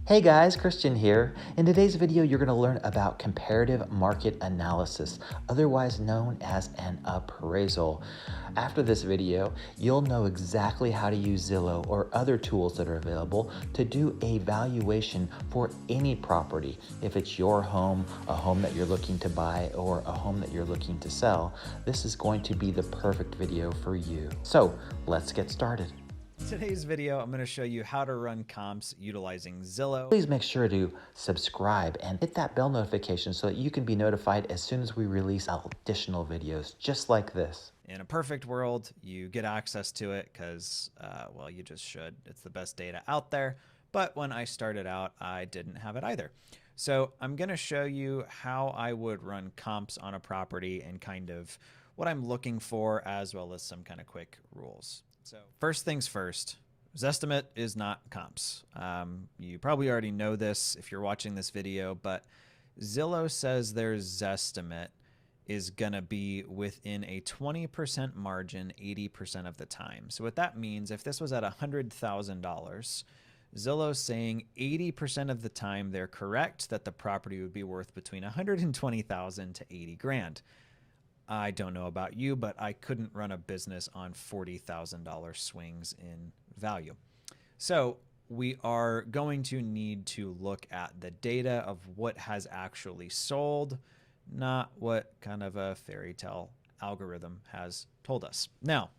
Hey guys, Christian here. In today's video, you're going to learn about comparative market analysis, otherwise known as an appraisal. After this video, you'll know exactly how to use Zillow or other tools that are available to do a valuation for any property. If it's your home, a home that you're looking to buy, or a home that you're looking to sell, this is going to be the perfect video for you. So let's get started. In today's video, I'm going to show you how to run comps utilizing Zillow. Please make sure to subscribe and hit that bell notification so that you can be notified as soon as we release additional videos just like this. In a perfect world, you get access to it because, well, you just should. It's the best data out there. But when I started out, I didn't have it either. So I'm going to show you how I would run comps on a property and kind of what I'm looking for, as well as some kind of quick rules. So first things first, Zestimate is not comps. You probably already know this if you're watching this video, but Zillow says their Zestimate is going to be within a 20% margin 80% of the time. So what that means, if this was at $100,000, Zillow's saying 80% of the time they're correct that the property would be worth between $120,000 to $80,000. I don't know about you, but I couldn't run a business on $40,000 swings in value. So we are going to need to look at the data of what has actually sold, not what kind of a fairy tale algorithm has told us. Now,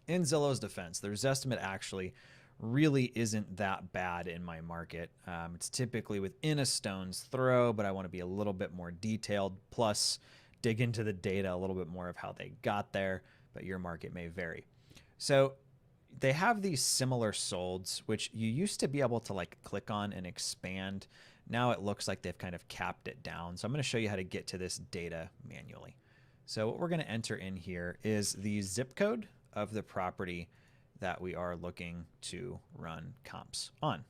in Zillow's defense, their Zestimate actually really isn't that bad in my market. It's typically within a stone's throw, but I want to be a little bit more detailed. Plus, dig into the data a little bit more of how they got there, but your market may vary. So they have these similar solds, which you used to be able to like click on and expand. Now it looks like they've kind of capped it down. So I'm going to show you how to get to this data manually. So what we're going to enter in here is the zip code of the property that we are looking to run comps on.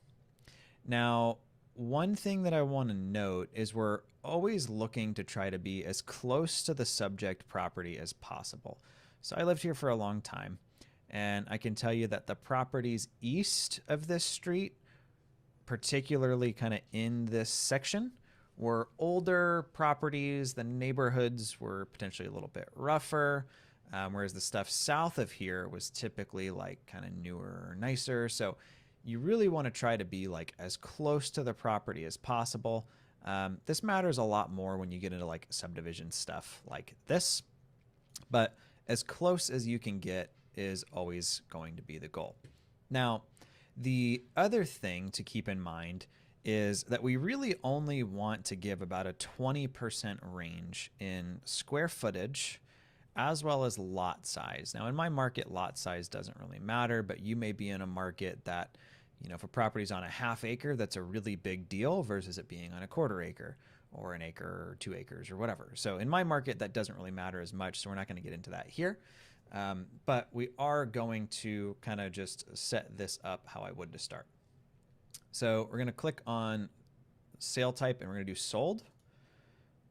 Now, one thing that I want to note is we're always looking to try to be as close to the subject property as possible. So I lived here for a long time, and I can tell you that the properties east of this street, particularly kind of in this section, were older properties. The neighborhoods were potentially a little bit rougher, whereas the stuff south of here was typically like kind of newer or nicer. So you really want to try to be like as close to the property as possible. This matters a lot more when you get into like subdivision stuff like this, but as close as you can get is always going to be the goal. Now, the other thing to keep in mind is that we really only want to give about a 20% range in square footage as well as lot size. Now, in my market, lot size doesn't really matter, but you may be in a market that, you know, if a property's on a half acre, that's a really big deal versus it being on a quarter acre or an acre or 2 acres or whatever. So in my market, that doesn't really matter as much. So we're not going to get into that here. But we are going to kind of just set this up how I would to start. So we're going to click on sale type and we're going to do sold.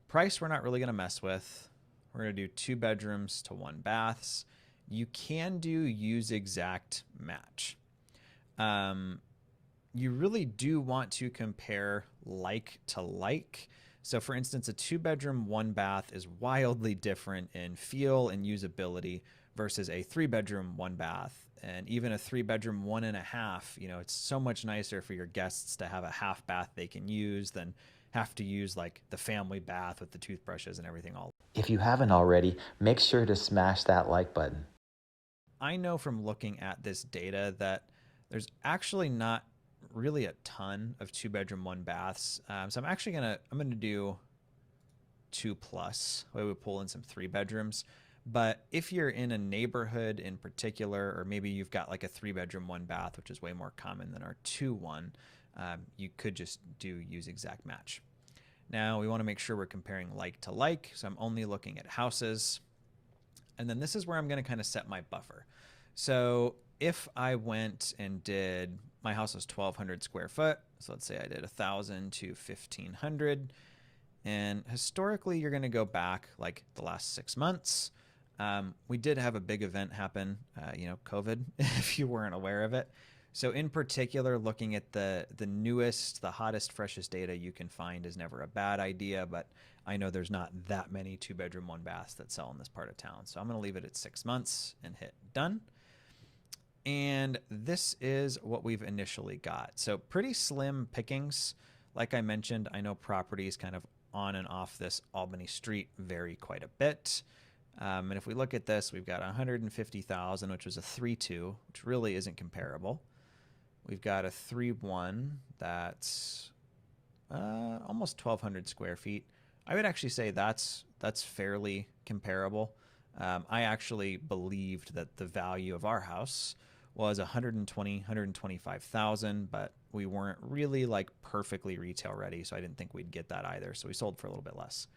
Price, we're not really going to mess with. We're going to do 2 bedrooms to 1 baths. You can do use exact match. You really do want to compare like to like. So for instance, a 2 bedroom, 1 bath is wildly different in feel and usability versus a 3 bedroom, 1 bath. And even a 3 bedroom, 1.5, you know, it's so much nicer for your guests to have a half bath they can use than have to use like the family bath with the toothbrushes and everything all. If you haven't already, make sure to smash that like button. I know from looking at this data that there's actually not really a ton of 2 bedroom, 1 baths. So I'm actually gonna do 2+. Way we pull in some 3 bedrooms. But if you're in a neighborhood in particular, or maybe you've got like a 3 bedroom, 1 bath, which is way more common than our 2-1, you could just do use exact match. Now we want to make sure we're comparing like to like. So I'm only looking at houses. And then this is where I'm going to kind of set my buffer. So if I went and did, my house was 1,200 square foot. So let's say I did 1,000 to 1,500. And historically, you're going to go back like the last 6 months. We did have a big event happen, you know, COVID, if you weren't aware of it. So in particular, looking at the newest, the hottest, freshest data you can find is never a bad idea, but I know there's not that many 2-bedroom, 1-baths that sell in this part of town. So I'm going to leave it at 6 months and hit done. And this is what we've initially got. So pretty slim pickings. Like I mentioned, I know properties kind of on and off this Albany street vary quite a bit. And if we look at this, we've got 150,000, which was a 3.2, which really isn't comparable. We've got a 3.1 that's almost 1,200 square feet. I would actually say that's fairly comparable. I actually believed that the value of our house was 125,000, but we weren't really like perfectly retail ready, so I didn't think we'd get that either. So we sold for a little bit less.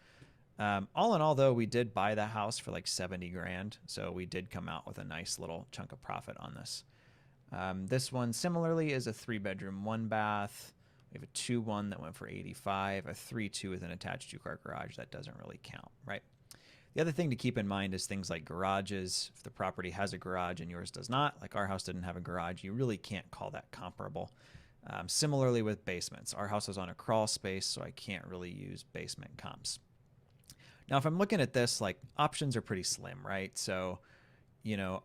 All in all, though, we did buy the house for like 70 grand, so we did come out with a nice little chunk of profit on this. This one similarly is a 3-bedroom, 1-bath. We have a 2.1 that went for 85, a 3.2 with an attached 2-car garage. That doesn't really count, right? The other thing to keep in mind is things like garages. If the property has a garage and yours does not, like our house didn't have a garage, you really can't call that comparable. Similarly with basements, our house is on a crawl space, so I can't really use basement comps. Now, if I'm looking at this, like options are pretty slim, right? So, you know,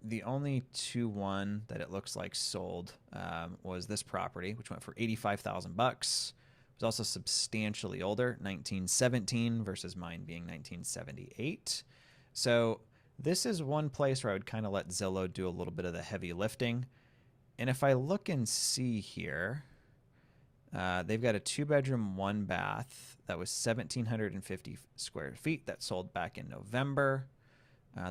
the only 2.1 that it looks like sold was this property, which went for 85,000 bucks. It was also substantially older, 1917 versus mine being 1978. So this is one place where I would kind of let Zillow do a little bit of the heavy lifting. And if I look and see here, they've got a 2-bedroom, 1-bath that was 1,750 square feet that sold back in November.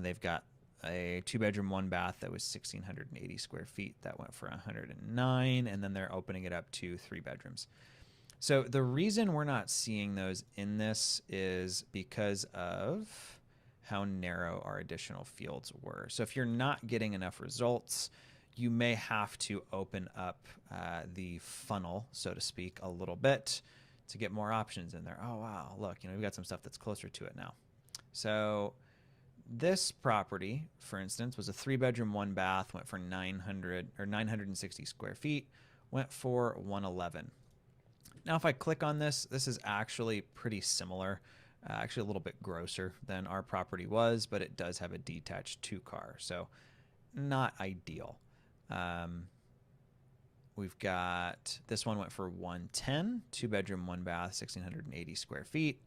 They've got a 2-bedroom, 1-bath that was 1,680 square feet that went for 109, and then they're opening it up to 3 bedrooms. So the reason we're not seeing those in this is because of how narrow our additional fields were. So if you're not getting enough results, you may have to open up the funnel, so to speak, a little bit to get more options in there. Oh, wow, look, we've got some stuff that's closer to it now. So this property, for instance, was a 3-bedroom, 1-bath, went for 960 square feet, went for 111. Now, if I click on this, this is actually pretty similar, actually a little bit grosser than our property was, but it does have a detached 2-car, so not ideal. We've got this one went for 110, 2-bedroom, 1-bath, 1,680 square feet,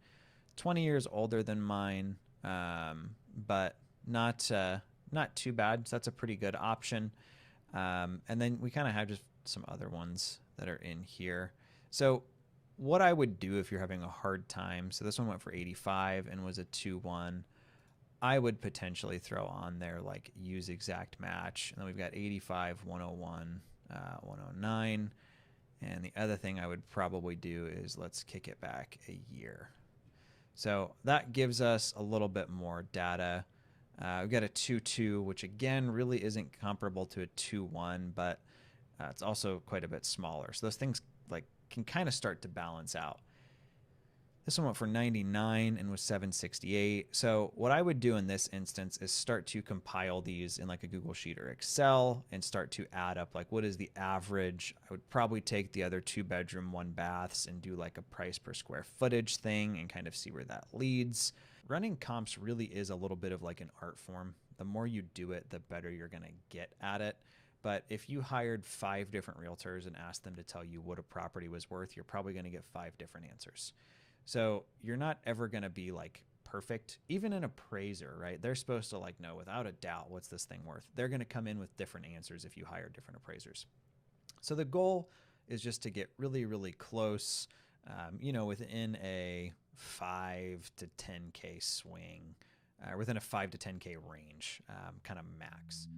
20 years older than mine, but not too bad. So that's a pretty good option. And then we kind of have just some other ones that are in here. So what I would do if you're having a hard time, so this one went for 85 and was a 2.1. I would potentially throw on there like use exact match. And then we've got 85, 101, 109. And the other thing I would probably do is let's kick it back a year. So that gives us a little bit more data. We've got a 2.2, which again really isn't comparable to a 2.1, but it's also quite a bit smaller. So those things like can kind of start to balance out. This one went for 99 and was 768. So what I would do in this instance is start to compile these in like a Google Sheet or Excel and start to add up like what is the average. I would probably take the other 2-bedroom, 1-baths and do like a price per square footage thing and kind of see where that leads. Running comps really is a little bit of like an art form. The more you do it, the better you're going to get at it. But if you hired 5 different realtors and asked them to tell you what a property was worth, you're probably going to get 5 different answers. So you're not ever going to be like perfect. Even an appraiser, right? They're supposed to like know without a doubt what's this thing worth. They're going to come in with different answers if you hire different appraisers. So the goal is just to get really, really close, within a 5 to 10K swing, within a 5 to 10K range, kind of max.